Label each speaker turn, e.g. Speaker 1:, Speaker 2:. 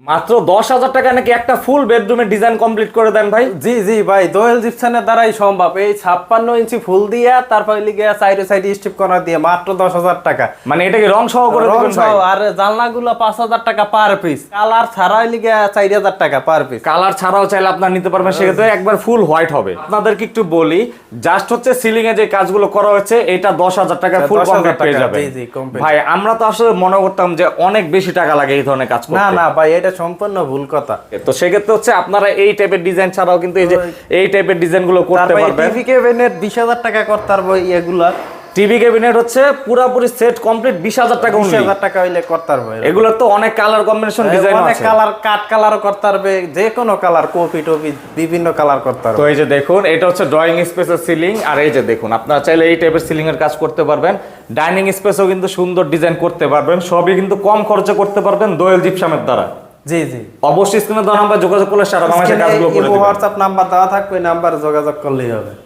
Speaker 1: মাত্র 10,000 টাকা নাকি একটা ফুল বেডরুমের ডিজাইন কমপ্লিট করে দেন ভাই?
Speaker 2: জি জি ভাই, দোয়েল জিপসানের দ্বারাই সম্ভব। এই 56 ইঞ্চি ফুল দিয়া তারপর লিগে সাইডে সাইডে স্টিপ কর্নার দিয়ে মাত্র 10,000 টাকা।
Speaker 1: মানে এটাকে রং সহ করে
Speaker 2: রং
Speaker 1: দিবেন
Speaker 2: সহ,
Speaker 1: ভাই?
Speaker 2: আর জানলাগুলো 5,000 টাকা পার পিস, কালার ছাড়াই লিগে 4,000 টাকা পার পিস।
Speaker 1: কালার ছাড়াও চাইলে আপনারা নিতে পারবেন, সেক্ষেত্রে একবার ফুল হোয়াইট হবে। আপনাদেরকে একটু বলি, জাস্ট হচ্ছে সিলিং এ যে কাজগুলো করা হচ্ছে এটা 10,000 টাকা ফুল
Speaker 2: 10,000
Speaker 1: কমপ্লিট পেয়ে
Speaker 2: টাকা,
Speaker 1: যাবেন।
Speaker 2: জি, জি, complete।
Speaker 1: ভাই আমরা তো আসলে মনে করতাম যে অনেক বেশি টাকা লাগে এই ধরনের কাজ
Speaker 2: না
Speaker 1: করতে।
Speaker 2: না ভাই, এটা সম্পূর্ণ ভুল কথা।
Speaker 1: তো সেক্ষেত্রে হচ্ছে আপনারা এই টাইপের ডিজাইন ছাড়াও কিন্তু এই যে এই টাইপের ডিজাইন গুলো করতে
Speaker 2: তারপরে
Speaker 1: পারবেন।
Speaker 2: টিভি ক্যাবিনেট 20,000 টাকা করতে পারবো এগুলা।
Speaker 1: টিভি ক্যাবিনেট হচ্ছে পুরোপুরি সেট কমপ্লিট 20,000 টাকা only।
Speaker 2: 20,000 টাকা হইলে করতে পারবো।
Speaker 1: এগুলোর তো অনেক কালার কম্বিনেশন ডিজাইন
Speaker 2: অনেক
Speaker 1: আছে।
Speaker 2: কালার, কাট কালারও করতে পারবে, যে কোনো কালার, কপি টপি বিভিন্ন কালার করতে
Speaker 1: তো
Speaker 2: পারবে।
Speaker 1: এই যে দেখুন, এটা হচ্ছে ড্রয়িং স্পেসের সিলিং, আর এই যে দেখুন আপনারা চাইলে এই টাইপের সিলিং এর কাজ করতে পারবেন। ডাইনিং স্পেসও কিন্তু সুন্দর ডিজাইন করতে পারবেন, সবই কিন্তু কম খরচে করতে পারবেন দোয়েল জিপসামের দ্বারা।
Speaker 2: জি জি,
Speaker 1: অবশ্যই স্ক্রিনে দেওয়া নাম্বার যোগাযোগ করলে সারা বাংলাদেশে কাজগুলো করে দিবেন।
Speaker 2: হোয়াটসঅ্যাপ নাম্বার দেওয়া থাকবে, নাম্বার যোগাযোগ করলেই হবে।